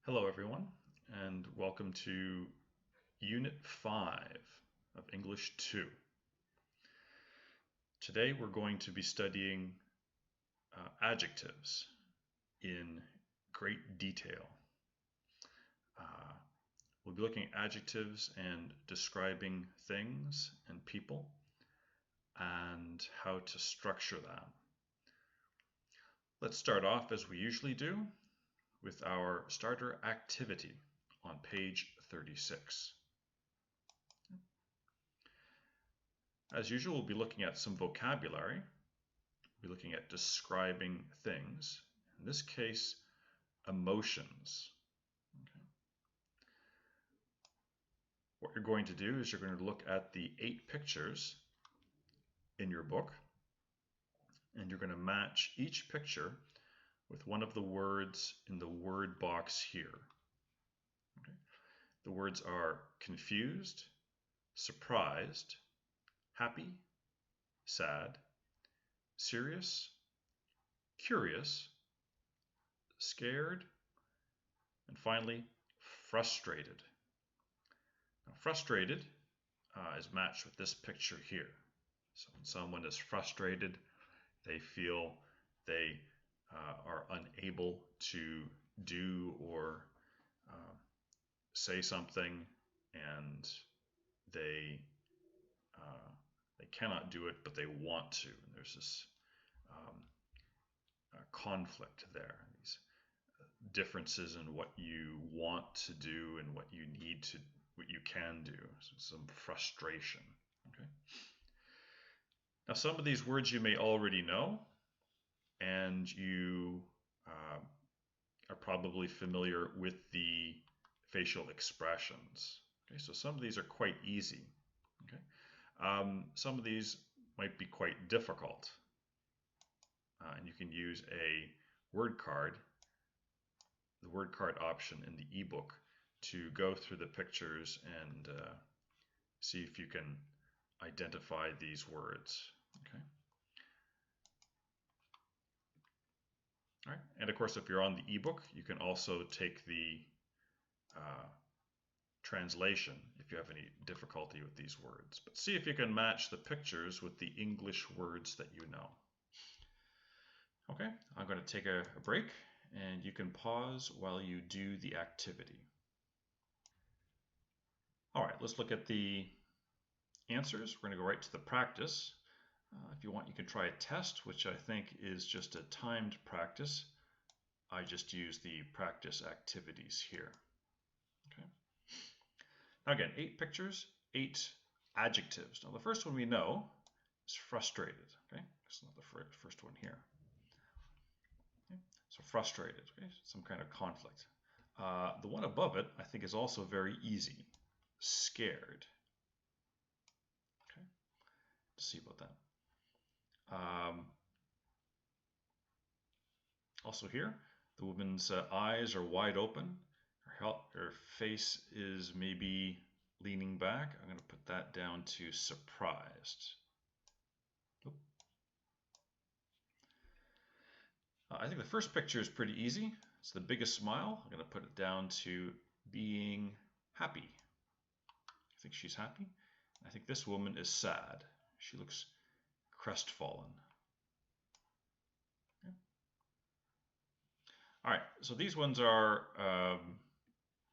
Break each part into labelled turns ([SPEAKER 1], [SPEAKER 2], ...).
[SPEAKER 1] Hello everyone, and welcome to Unit 5 of English 2. Today we're going to be studying adjectives in great detail. We'll be looking at adjectives and describing things and people and how to structure them. Let's start off as we usually do with our starter activity on page 36. As usual, we'll be looking at some vocabulary. We'll be looking at describing things. In this case, emotions. Okay. What you're going to do is you're going to look at the 8 pictures in your book, and you're going to match each picture with one of the words in the word box here. Okay. The words are confused, surprised, happy, sad, serious, curious, scared, and finally, frustrated. Now, frustrated is matched with this picture here. So when someone is frustrated, they feel they are unable to do or say something, and they cannot do it, but they want to. And there's this conflict there. These differences in what you want to do and what you need to, what you can do. So some frustration. Okay. Now, some of these words you may already know, and you are probably familiar with the facial expressions. Okay, so some of these are quite easy. Okay, some of these might be quite difficult, and you can use a word card, the word card option in the ebook, to go through the pictures and see if you can identify these words. Okay. All right. And of course, if you're on the ebook, you can also take the translation if you have any difficulty with these words. But see if you can match the pictures with the English words that you know. Okay, I'm going to take a break, and you can pause while you do the activity. All right, let's look at the answers. We're going to go right to the practice. If you want, you can try a test, which I think is just a timed practice. I just use the practice activities here. Okay. Now again, 8 pictures, 8 adjectives. Now the first one we know is frustrated. Okay, it's not the first one here. Okay. So frustrated. Okay, some kind of conflict. The one above it, I think, is also very easy. Scared. Okay, let's see about that. Also here, the woman's eyes are wide open. Her face is maybe leaning back. I'm going to put that down to surprised. I think the first picture is pretty easy. It's the biggest smile. I'm going to put it down to being happy. I think she's happy. I think this woman is sad. She looks crestfallen. Okay. All right, so these ones are a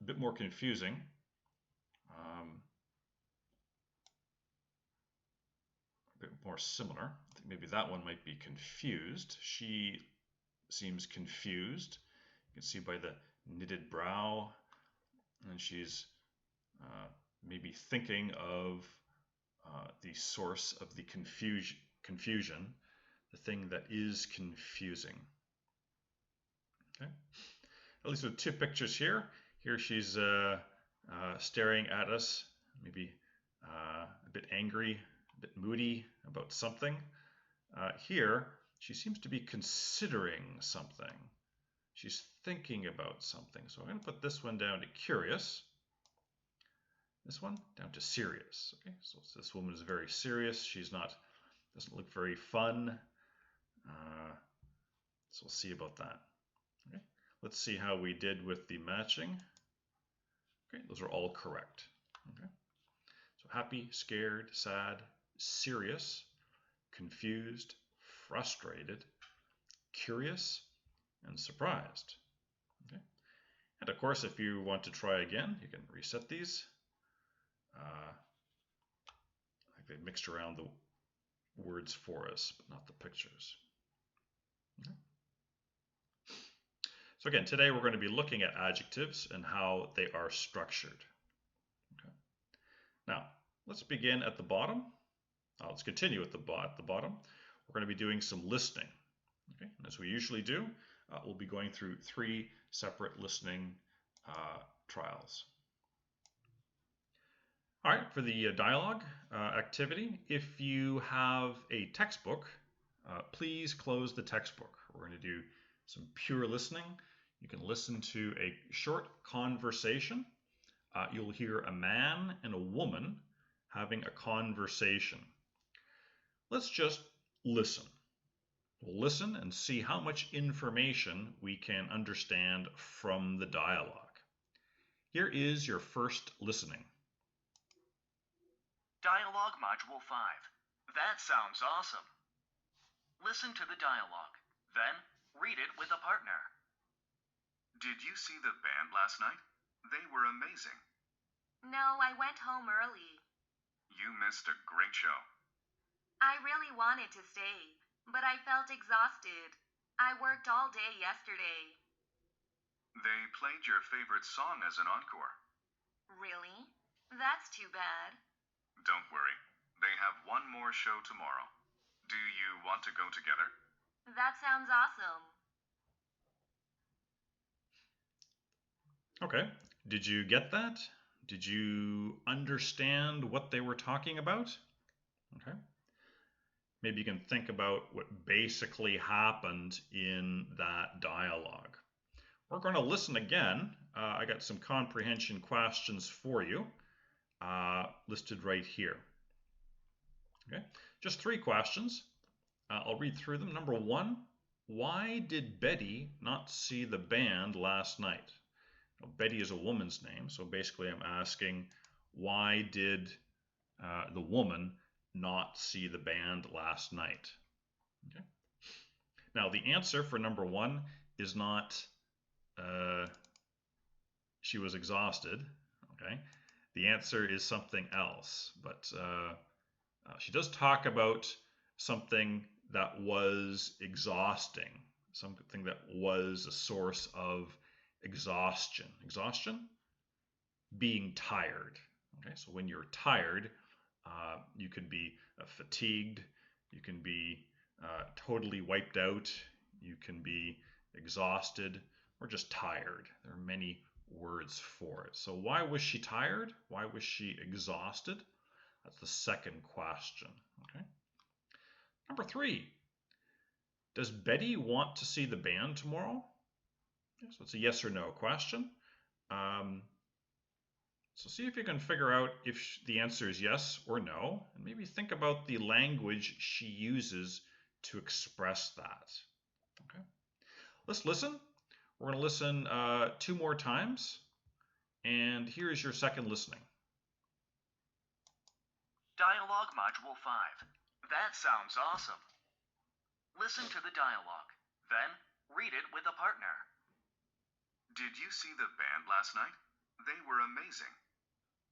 [SPEAKER 1] bit more confusing. A bit more similar. I think maybe that one might be confused. She seems confused. You can see by the knitted brow, and she's maybe thinking of the source of the confusion, the thing that is confusing. Okay. At least with 2 pictures here. Here she's staring at us, maybe a bit angry, a bit moody about something. Here, she seems to be considering something. She's thinking about something. So I'm going to put this one down to curious. This one down to serious. Okay, so this woman is very serious. She's not, doesn't look very fun. So we'll see about that. Okay, Let's see how we did with the matching. Okay, those are all correct. Okay. So happy, scared, sad, serious, confused, frustrated, curious, and surprised. Okay. And of course, if you want to try again, you can reset these. I think they mixed around the words for us, but not the pictures. Okay. So again, today we're going to be looking at adjectives and how they are structured. Okay. Now, let's begin at the bottom. Let's continue at the bottom. We're going to be doing some listening. Okay. And as we usually do, we'll be going through 3 separate listening trials. All right, for the dialogue activity, if you have a textbook, please close the textbook. We're going to do some pure listening. You can listen to a short conversation. You'll hear a man and a woman having a conversation. Let's just listen. We'll listen and see how much information we can understand from the dialogue. Here is your first listening.
[SPEAKER 2] Dialogue Module 5. That sounds awesome. Listen to the dialogue, then read it with a partner.
[SPEAKER 3] Did you see the band last night? They were amazing.
[SPEAKER 4] No, I went home early.
[SPEAKER 3] You missed a great show.
[SPEAKER 4] I really wanted to stay, but I felt exhausted. I worked all day yesterday.
[SPEAKER 3] They played your favorite song as an encore.
[SPEAKER 4] Really? That's too bad.
[SPEAKER 3] Don't worry. They have one more show tomorrow. Do you want to go together?
[SPEAKER 4] That sounds awesome.
[SPEAKER 1] Okay, did you get that? Did you understand what they were talking about? Okay. Maybe you can think about what basically happened in that dialogue. We're going to listen again. I got some comprehension questions for you listed right here. Okay, just 3 questions. I'll read through them. Number 1, why did Betty not see the band last night? Now, Betty is a woman's name, so basically I'm asking, why did the woman not see the band last night? Okay. Now the answer for number 1 is not she was exhausted. Okay. The answer is something else, but she does talk about something that was exhausting, something that was a source of exhaustion. Exhaustion? Being tired. Okay, so when you're tired, you could be fatigued, you can be totally wiped out, you can be exhausted, or just tired. There are many words for it. So why was she tired? Why was she exhausted? That's the second question. Okay. Number 3, does Betty want to see the band tomorrow? Okay, so it's a yes or no question. So see if you can figure out if the answer is yes or no, and maybe think about the language she uses to express that. Okay. Let's listen. We're going to listen 2 more times, and here is your second listening.
[SPEAKER 2] Dialogue Module 5. That sounds awesome. Listen to the dialogue, then read it with a partner.
[SPEAKER 3] Did you see the band last night? They were amazing.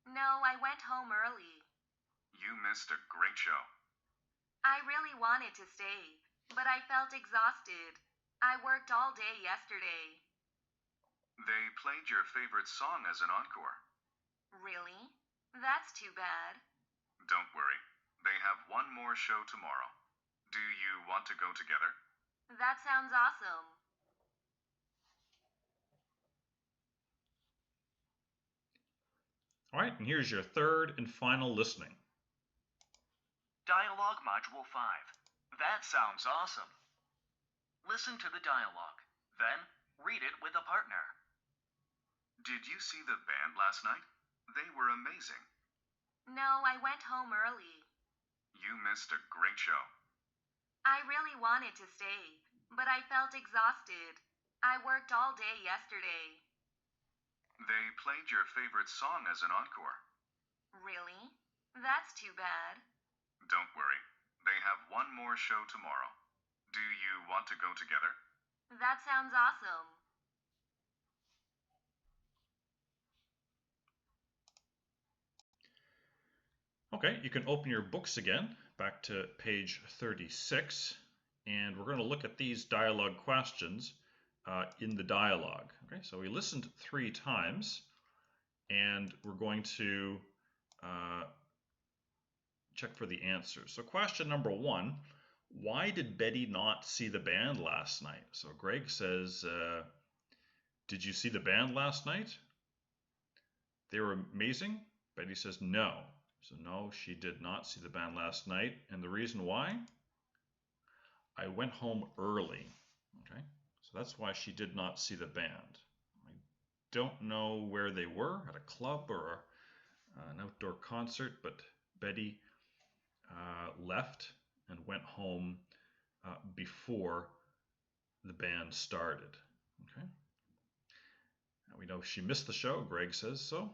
[SPEAKER 4] No, I went home early.
[SPEAKER 3] You missed a great show.
[SPEAKER 4] I really wanted to stay, but I felt exhausted. I worked all day yesterday.
[SPEAKER 3] They played your favorite song as an encore.
[SPEAKER 4] Really? That's too bad.
[SPEAKER 3] Don't worry. They have one more show tomorrow. Do you want to go together?
[SPEAKER 4] That sounds awesome.
[SPEAKER 1] All right, and here's your third and final listening.
[SPEAKER 2] Dialogue Module 5. That sounds awesome. Listen to the dialogue, then read it with a partner.
[SPEAKER 3] Did you see the band last night? They were amazing.
[SPEAKER 4] No, I went home early.
[SPEAKER 3] You missed a great show.
[SPEAKER 4] I really wanted to stay, but I felt exhausted. I worked all day yesterday.
[SPEAKER 3] They played your favorite song as an encore.
[SPEAKER 4] Really? That's too bad.
[SPEAKER 3] Don't worry. They have one more show tomorrow. Do you want to go together?
[SPEAKER 4] That sounds awesome.
[SPEAKER 1] Okay, you can open your books again, back to page 36, and we're going to look at these dialogue questions in the dialogue. Okay, so we listened 3 times, and we're going to check for the answers. So question number 1, why did Betty not see the band last night? So Greg says, did you see the band last night? They were amazing? Betty says, no. So no, she did not see the band last night. And the reason why? I went home early. Okay, so that's why she did not see the band. I don't know where they were, at a club or an outdoor concert, but Betty left and went home before the band started. Okay, now we know she missed the show. Greg says so.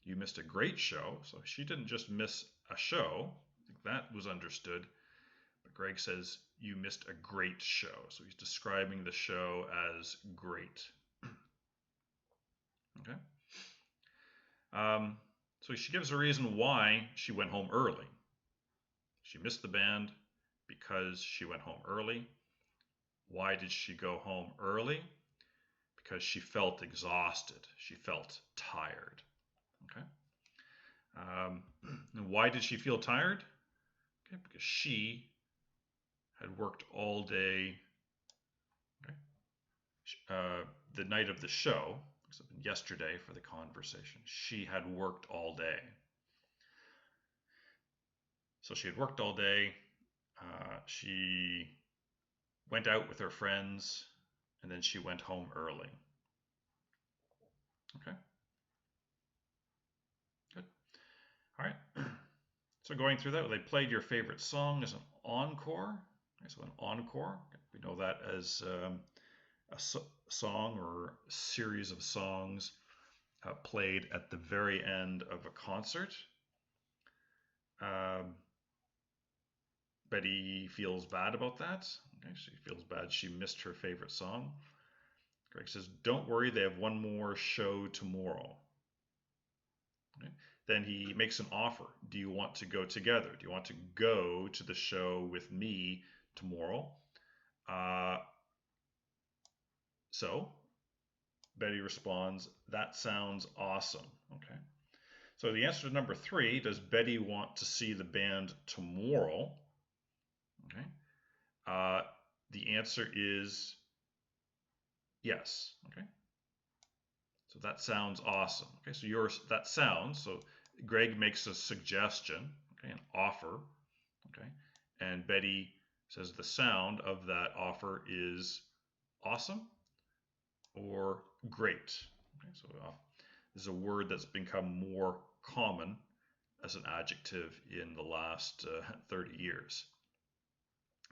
[SPEAKER 1] You missed a great show. So she didn't just miss a show. I think that was understood. But Greg says you missed a great show. So he's describing the show as great. Okay. So she gives a reason why she went home early. She missed the band because she went home early. Why did she go home early? Because she felt exhausted. She felt tired. Okay. And why did she feel tired? Okay, because she had worked all day. Okay. The night of the show, yesterday for the conversation, she had worked all day. So she had worked all day. She went out with her friends, and then she went home early. Okay. Good. All right. So going through that, they played your favorite song as an encore. Okay, so an encore, we know that as a song or a series of songs played at the very end of a concert. Betty feels bad about that. Okay, she feels bad she missed her favorite song. Greg says, don't worry, they have one more show tomorrow. Okay. Then he makes an offer. Do you want to go together? Do you want to go to the show with me tomorrow? So Betty responds, that sounds awesome. Okay. So the answer to number 3, does Betty want to see the band tomorrow? Okay. The answer is yes. Okay. So that sounds awesome. Okay. So that sounds. So Greg makes a suggestion. Okay. An offer. Okay. And Betty says the sound of that offer is awesome or great. Okay. So this is a word that's become more common as an adjective in the last 30 years.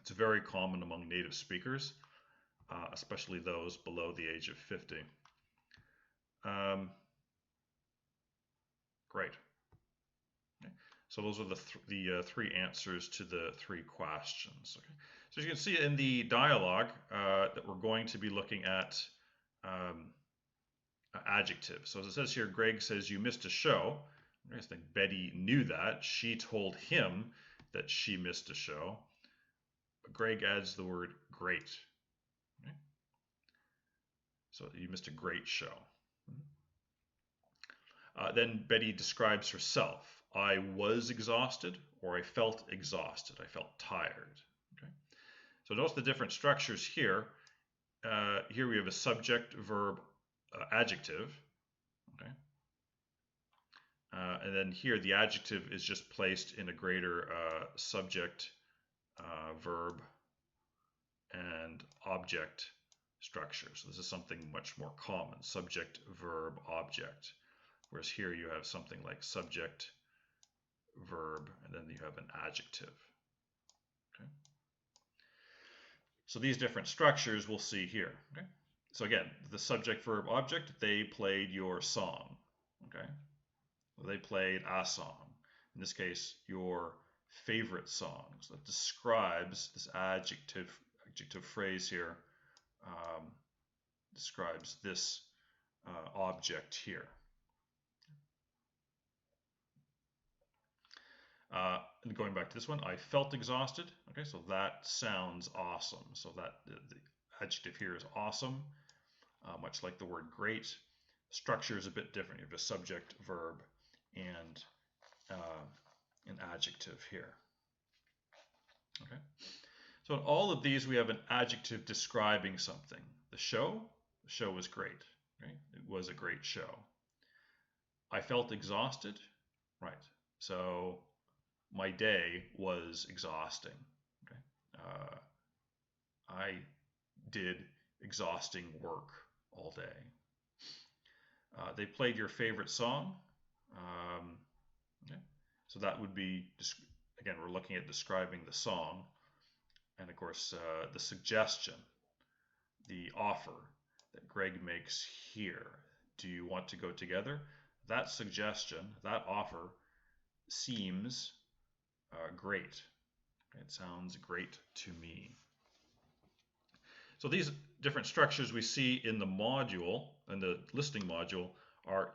[SPEAKER 1] It's very common among native speakers, especially those below the age of 50. Great. Okay. So those are the 3 answers to the 3 questions. Okay. So you can see in the dialogue that we're going to be looking at adjectives. So as it says here, Greg says you missed a show. I think Betty knew that. She told him that she missed a show. But Greg adds the word great. Okay. So you missed a great show. Then Betty describes herself. I was exhausted, or I felt exhausted. I felt tired. Okay. So notice the different structures here. Here we have a subject, verb, adjective. Okay. And then here the adjective is just placed in a greater subject, verb, and object structure. So this is something much more common, subject, verb, object. Whereas here you have something like subject, verb, and then you have an adjective. Okay. So these different structures we'll see here. Okay. So again, the subject, verb, object, they played your song. Okay, well, they played a song. In this case, your favorite song. So that describes this adjective phrase here. Describes this object here. And going back to this one, I felt exhausted. Okay, so that sounds awesome. So that the adjective here is awesome, much like the word great. Structure is a bit different. You have a subject, verb, and an adjective here. Okay, so in all of these we have an adjective describing something. The show was great. Okay? It was a great show. I felt exhausted. Right. So my day was exhausting. Okay. I did exhausting work all day. They played your favorite song. Okay. So that would be, again, we're looking at describing the song. And of course, the suggestion, the offer that Greg makes here. Do you want to go together? That suggestion, that offer seems great. It sounds great to me. So these different structures we see in the module, in the listening module, are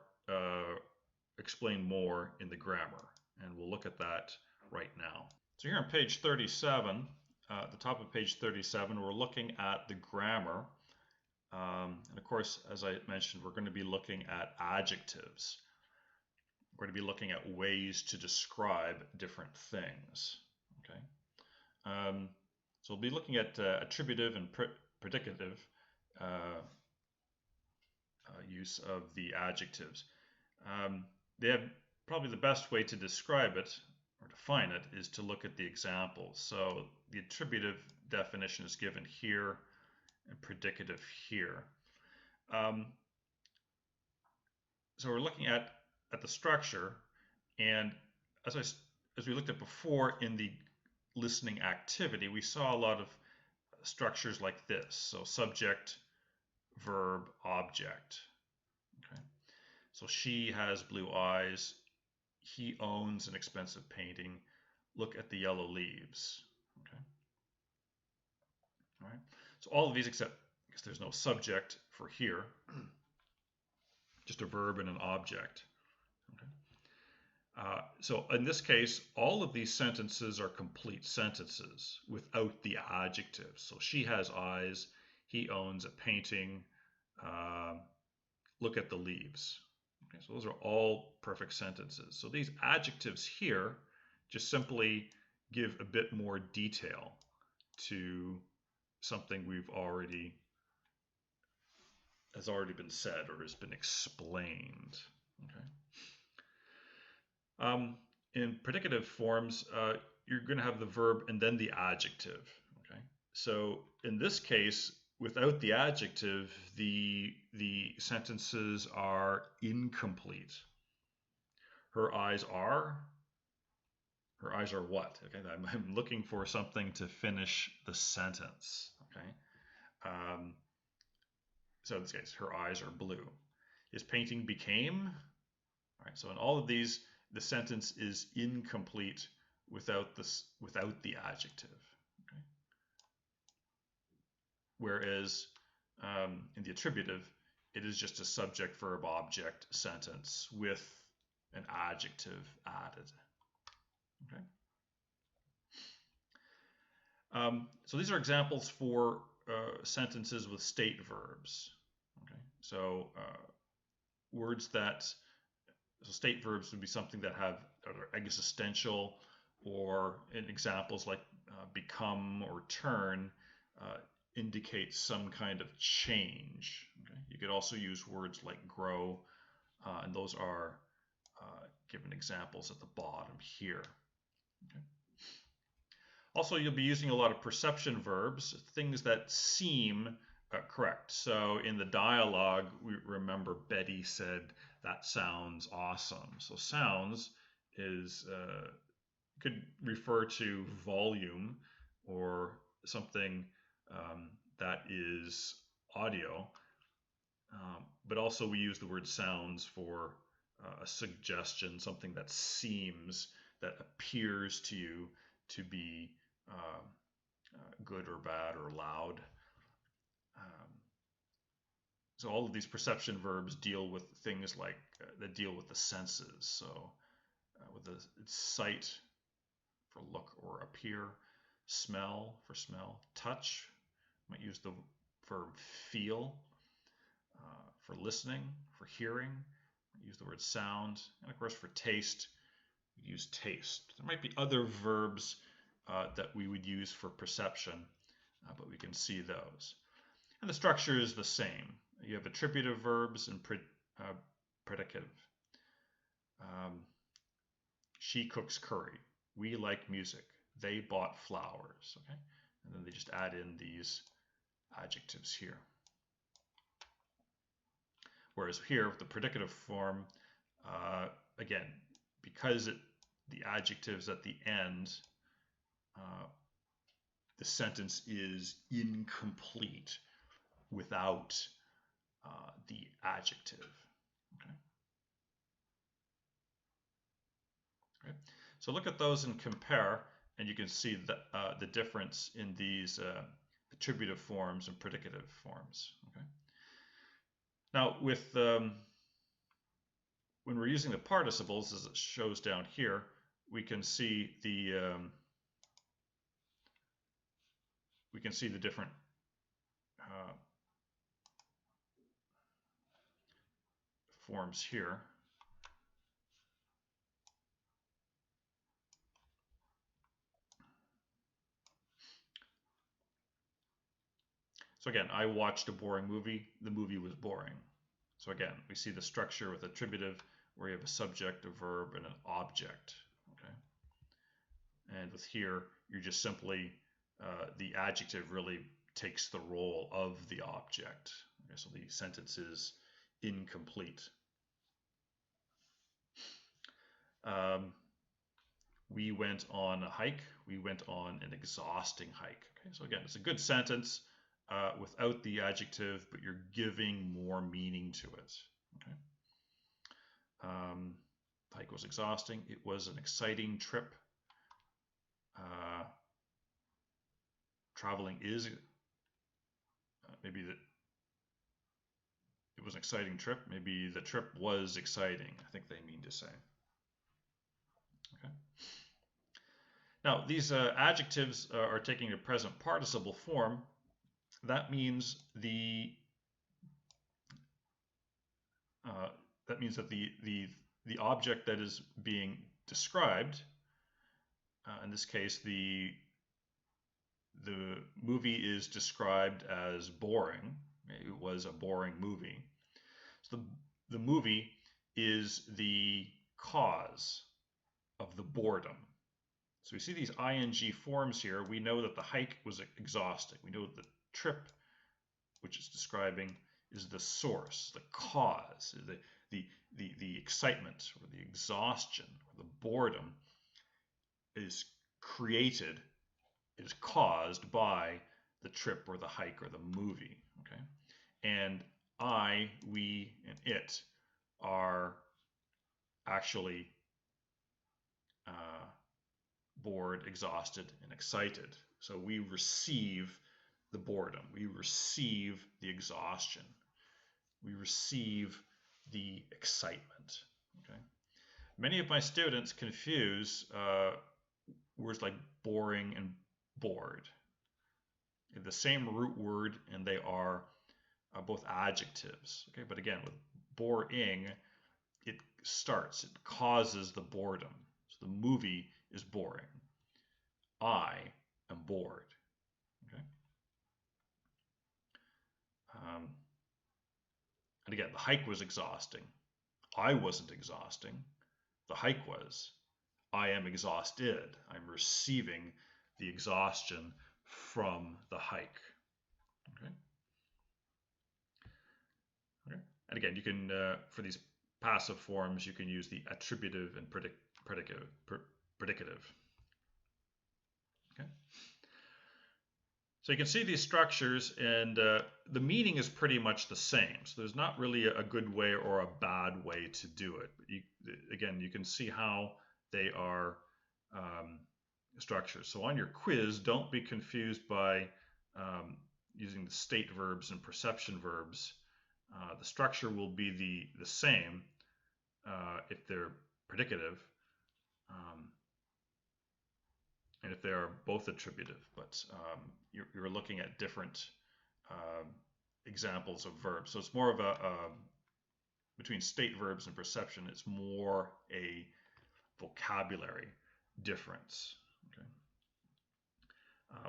[SPEAKER 1] explained more in the grammar. And we'll look at that right now. So here on page 37, at the top of page 37, we're looking at the grammar. And of course, as I mentioned, we're going to be looking at adjectives. We're going to be looking at ways to describe different things. Okay. So we'll be looking at attributive and predicative use of the adjectives. They have probably the best way to describe it or define it is to look at the examples. So the attributive definition is given here and predicative here. So we're looking at the structure, and as we looked at before in the listening activity, we saw a lot of structures like this. So subject, verb, object. Okay. So she has blue eyes. He owns an expensive painting. Look at the yellow leaves. Okay. All right. So all of these, except because there's no subject for here, just a verb and an object. Okay. So in this case, all of these sentences are complete sentences without the adjective. So she has eyes. He owns a painting. Look at the leaves. Okay, so those are all perfect sentences. So these adjectives here just simply give a bit more detail to something has already been said or has been explained. Okay. In predicative forms, you're going to have the verb and then the adjective. Okay. So in this case, without the adjective, the sentences are incomplete. Her eyes are what? Okay, I'm looking for something to finish the sentence. Okay, so in this case, her eyes are blue. His painting became. All right, so in all of these, the sentence is incomplete without the adjective. Okay. Whereas in the attributive, it is just a subject, verb, object sentence with an adjective added. Okay. So these are examples for sentences with state verbs. Okay. So words that, so state verbs would be something that are existential, or in examples like become or turn indicate some kind of change. Okay. You could also use words like grow, and those are given examples at the bottom here. Okay. Also, you'll be using a lot of perception verbs, things that seem correct. So in the dialogue, we remember Betty said, "That sounds awesome." So sounds could refer to volume or something that is audio, But also we use the word sounds for a suggestion, something that seems, that appears to you to be good or bad or loud. So all of these perception verbs deal with things like that deal with the senses. So with the sight for look or appear, smell for smell, touch, might use the verb feel, for listening, for hearing, use the word sound, and of course for taste, we use taste. There might be other verbs that we would use for perception, but we can see those. And the structure is the same. You have attributive verbs and predicative. She cooks curry. We like music. They bought flowers. Okay, and then they just add in these adjectives here. Whereas here, with the predicative form, again, because the adjective's at the end, the sentence is incomplete without the adjective. Okay. Okay. So look at those and compare, and you can see the difference in these attributive forms and predicative forms. Okay. Now, with when we're using the participles, as it shows down here, we can see the different forms here. So again, I watched a boring movie. The movie was boring. So again, we see the structure with attributive, where you have a subject, a verb, and an object. Okay. And with here, you're just simply, the adjective really takes the role of the object. Okay, so the sentence is incomplete. We went on a hike. We went on an exhausting hike. Okay, so again, it's a good sentence without the adjective, but you're giving more meaning to it. Okay. The hike was exhausting. It was an exciting trip. Traveling is maybe that it was an exciting trip. Maybe the trip was exciting. I think they mean to say. Okay. Now these adjectives are taking a present participle form. That means that the object that is being described, in this case, the movie is described as boring. It was a boring movie. So the movie is the cause of the boredom. So we see these ing forms here. We know that the hike was exhausting. We know that the trip, which is describing, is the source, the cause, the excitement or the exhaustion or the boredom is created, is caused by the trip or the hike or the movie. Okay, and I, we, and it are actually bored, exhausted, and excited. So we receive the boredom, we receive the exhaustion, we receive the excitement. Okay. Many of my students confuse words like boring and bored. They're the same root word, and they are both adjectives. Okay, but again, with boring, it causes the boredom. So the movie is boring. I am bored. Okay. And again, the hike was exhausting. I wasn't exhausting. The hike was. I am exhausted. I'm receiving the exhaustion from the hike. Okay. Okay. And again, you can, for these passive forms, you can use the attributive and predicative. Okay. So So you can see these structures, and the meaning is pretty much the same. So there's not really a good way or a bad way to do it. But again, you can see how they are structures. So on your quiz, don't be confused by using the state verbs and perception verbs. The structure will be the same if they're predicative. And if they are both attributive, but you're looking at different examples of verbs. So it's more of between state verbs and perception, it's more a vocabulary difference. Okay?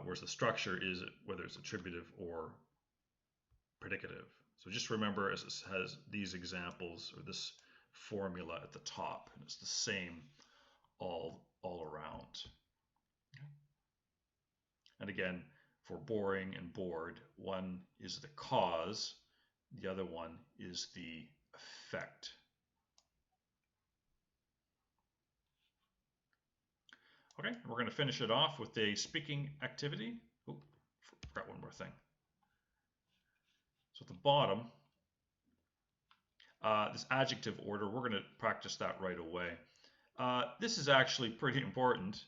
[SPEAKER 1] Whereas the structure is whether it's attributive or predicative. So just remember, as it has these examples or this formula at the top, and it's the same all around. And again, for boring and bored, one is the cause, the other one is the effect. Okay, we're going to finish it off with a speaking activity. Oh, forgot one more thing. So at the bottom, this adjective order, we're going to practice that right away. This is actually pretty important.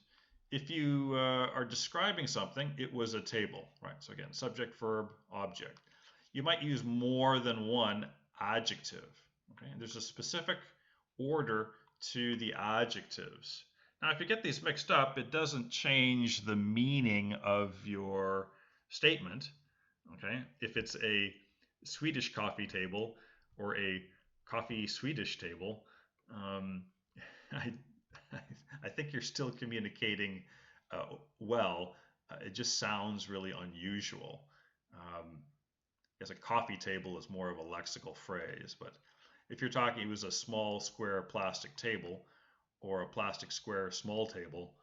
[SPEAKER 1] If you are describing something, it was a table, right? So again, subject, verb, object. You might use more than one adjective, okay? And there's a specific order to the adjectives. Now, if you get these mixed up, it doesn't change the meaning of your statement, okay? If it's a Swedish coffee table or a coffee Swedish table, I think you're still communicating well. It just sounds really unusual. As a coffee table is more of a lexical phrase, but if you're talking it was a small square plastic table or a plastic square small table,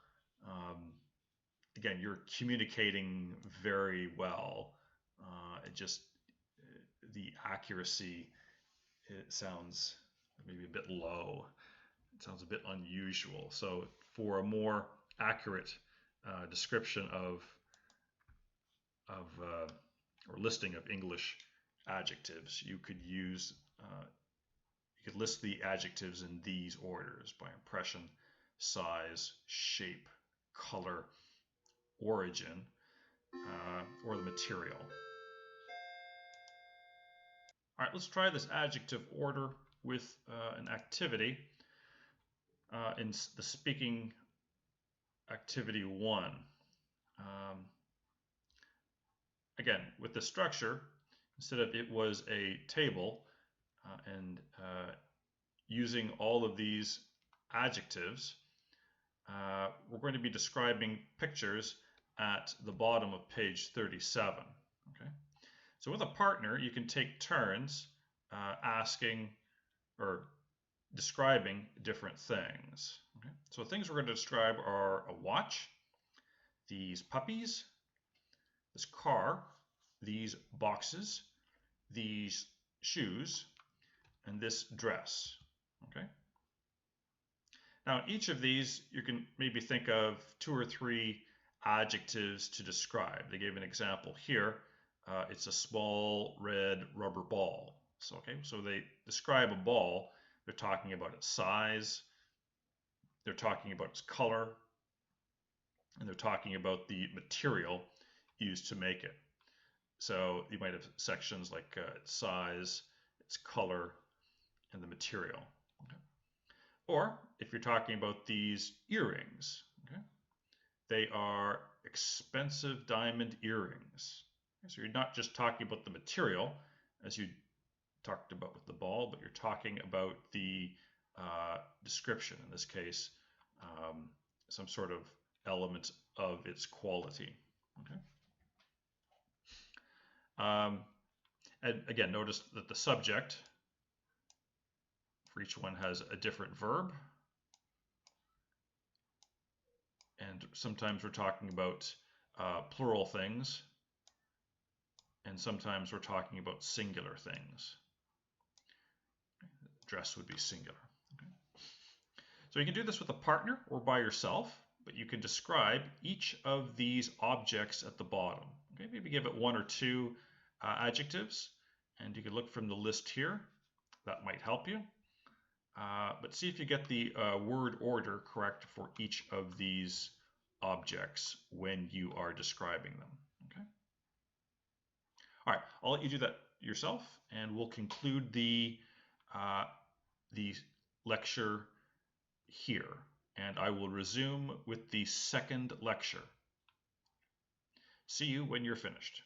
[SPEAKER 1] again, you're communicating very well. The accuracy, it sounds maybe a bit low. It sounds a bit unusual. So for a more accurate description of or listing of English adjectives, you could use you could list the adjectives in these orders: by impression, size, shape, color, origin, or the material. All right, let's try this adjective order with an activity. In the speaking activity 1. Again, with the structure, instead of it was a table, and using all of these adjectives, we're going to be describing pictures at the bottom of page 37. Okay? So with a partner, you can take turns asking or describing different things. Okay? So things we're going to describe are a watch, these puppies, this car, these boxes, these shoes, and this dress. Okay? Now, each of these, you can maybe think of 2 or 3 adjectives to describe. They gave an example here. It's a small red rubber ball. So, okay, so they describe a ball. They're talking about its size. They're talking about its color. And they're talking about the material used to make it. So you might have sections like its size, its color, and the material. Okay? Or if you're talking about these earrings, okay, they are expensive diamond earrings. Okay, so you're not just talking about the material, as you talked about with the ball, but you're talking about the description, in this case, some sort of element of its quality. Okay. And again, notice that the subject for each one has a different verb. And sometimes we're talking about plural things, and sometimes we're talking about singular things. Dress would be singular. Okay. So you can do this with a partner or by yourself, but you can describe each of these objects at the bottom. Okay, maybe give it one or two adjectives, and you can look from the list here. That might help you. But see if you get the word order correct for each of these objects when you are describing them. Okay. All right, I'll let you do that yourself, and we'll conclude the lecture here, and I will resume with the second lecture. See you when you're finished.